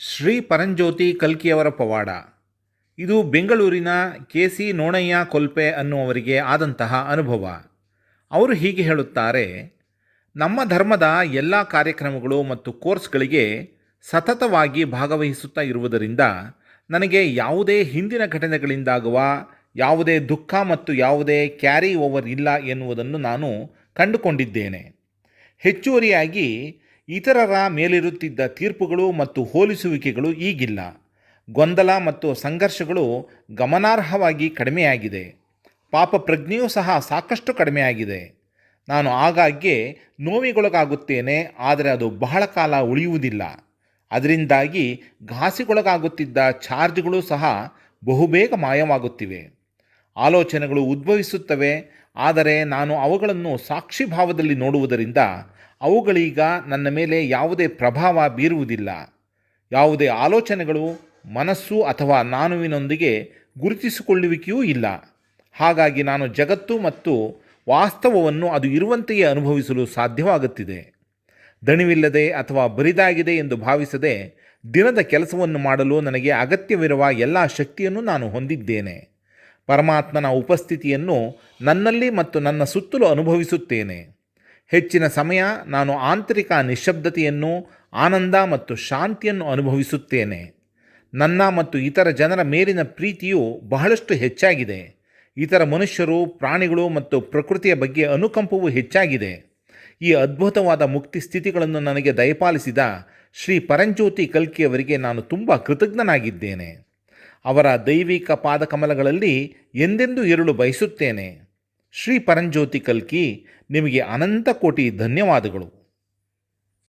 ಶ್ರೀ ಪರಂಜ್ಯೋತಿ ಕಲ್ಕಿಯವರ ಪವಾಡ. ಇದು ಬೆಂಗಳೂರಿನ ಕೆ.ಸಿ. ನೋಣಯ್ಯ ಕೊಲ್ಪೆ ಅನ್ನುವರಿಗೆ ಆದಂತಹ ಅನುಭವ. ಅವರು ಹೀಗೆ ಹೇಳುತ್ತಾರೆ: ನಮ್ಮ ಧರ್ಮದ ಎಲ್ಲ ಕಾರ್ಯಕ್ರಮಗಳು ಮತ್ತು ಕೋರ್ಸ್ಗಳಿಗೆ ಸತತವಾಗಿ ಭಾಗವಹಿಸುತ್ತಾ ಇರುವುದರಿಂದ ನನಗೆ ಯಾವುದೇ ಹಿಂದಿನ ಘಟನೆಗಳಿಂದಾಗುವ ಯಾವುದೇ ದುಃಖ ಮತ್ತು ಯಾವುದೇ ಕ್ಯಾರಿ ಓವರ್ ಇಲ್ಲ ಎನ್ನುವುದನ್ನು ನಾನು ಕಂಡುಕೊಂಡಿದ್ದೇನೆ. ಹೆಚ್ಚುವರಿಯಾಗಿ ಇತರರ ಮೇಲಿರುತ್ತಿದ್ದ ತೀರ್ಪುಗಳು ಮತ್ತು ಹೋಲಿಸುವಿಕೆಗಳು ಈಗಿಲ್ಲ. ಗೊಂದಲ ಮತ್ತು ಸಂಘರ್ಷಗಳು ಗಮನಾರ್ಹವಾಗಿ ಕಡಿಮೆಯಾಗಿದೆ. ಪಾಪ ಪ್ರಜ್ಞೆಯೂ ಸಹ ಸಾಕಷ್ಟು ಕಡಿಮೆಯಾಗಿದೆ. ನಾನು ಆಗಾಗ್ಗೆ ನೋವಿಗೊಳಗಾಗುತ್ತೇನೆ, ಆದರೆ ಅದು ಬಹಳ ಕಾಲ ಉಳಿಯುವುದಿಲ್ಲ. ಅದರಿಂದಾಗಿ ಘಾಸಿಗೊಳಗಾಗುತ್ತಿದ್ದ ಚಾರ್ಜ್ಗಳು ಸಹ ಬಹುಬೇಗ ಮಾಯವಾಗುತ್ತಿವೆ. ಆಲೋಚನೆಗಳು ಉದ್ಭವಿಸುತ್ತವೆ, ಆದರೆ ನಾನು ಅವುಗಳನ್ನು ಸಾಕ್ಷಿಭಾವದಲ್ಲಿ ನೋಡುವುದರಿಂದ ಅವುಗಳೀಗ ನನ್ನ ಮೇಲೆ ಯಾವುದೇ ಪ್ರಭಾವ ಬೀರುವುದಿಲ್ಲ. ಯಾವುದೇ ಆಲೋಚನೆಗಳು ಮನಸ್ಸು ಅಥವಾ ನಾನುವಿನೊಂದಿಗೆ ಗುರುತಿಸಿಕೊಳ್ಳುವಿಕೆಯೂ ಇಲ್ಲ. ಹಾಗಾಗಿ ನಾನು ಜಗತ್ತು ಮತ್ತು ವಾಸ್ತವವನ್ನು ಅದು ಇರುವಂತೆಯೇ ಅನುಭವಿಸಲು ಸಾಧ್ಯವಾಗುತ್ತಿದೆ. ದಣಿವಿಲ್ಲದೆ ಅಥವಾ ಬರಿದಾಗಿದೆ ಎಂದು ಭಾವಿಸದೆ ದಿನದ ಕೆಲಸವನ್ನು ಮಾಡಲು ನನಗೆ ಅಗತ್ಯವಿರುವ ಎಲ್ಲ ಶಕ್ತಿಯನ್ನು ನಾನು ಹೊಂದಿದ್ದೇನೆ. ಪರಮಾತ್ಮನ ಉಪಸ್ಥಿತಿಯನ್ನು ನನ್ನಲ್ಲಿ ಮತ್ತು ನನ್ನ ಸುತ್ತಲೂ ಅನುಭವಿಸುತ್ತೇನೆ. ಹೆಚ್ಚಿನ ಸಮಯ ನಾನು ಆಂತರಿಕ ನಿಶ್ಶಬ್ದತೆಯನ್ನು, ಆನಂದ ಮತ್ತು ಶಾಂತಿಯನ್ನು ಅನುಭವಿಸುತ್ತೇನೆ. ನನ್ನ ಮತ್ತು ಇತರ ಜನರ ಮೇಲಿನ ಪ್ರೀತಿಯು ಬಹಳಷ್ಟು ಹೆಚ್ಚಾಗಿದೆ. ಇತರ ಮನುಷ್ಯರು, ಪ್ರಾಣಿಗಳು ಮತ್ತು ಪ್ರಕೃತಿಯ ಬಗ್ಗೆ ಅನುಕಂಪವೂ ಹೆಚ್ಚಾಗಿದೆ. ಈ ಅದ್ಭುತವಾದ ಮುಕ್ತಿ ಸ್ಥಿತಿಗಳನ್ನು ನನಗೆ ದಯಪಾಲಿಸಿದ ಶ್ರೀ ಪರಂಜ್ಯೋತಿ ಕಲ್ಕಿಯವರಿಗೆ ನಾನು ತುಂಬ ಕೃತಜ್ಞನಾಗಿದ್ದೇನೆ. ಅವರ ದೈವಿಕ ಪಾದಕಮಲಗಳಲ್ಲಿ ಎಂದೆಂದೂ ಇರಲು ಬಯಸುತ್ತೇನೆ. ಶ್ರೀ ಪರಂಜ್ಯೋತಿ ಕಲ್ಕಿ, ನಿಮಗೆ ಅನಂತ ಕೋಟಿ ಧನ್ಯವಾದಗಳು.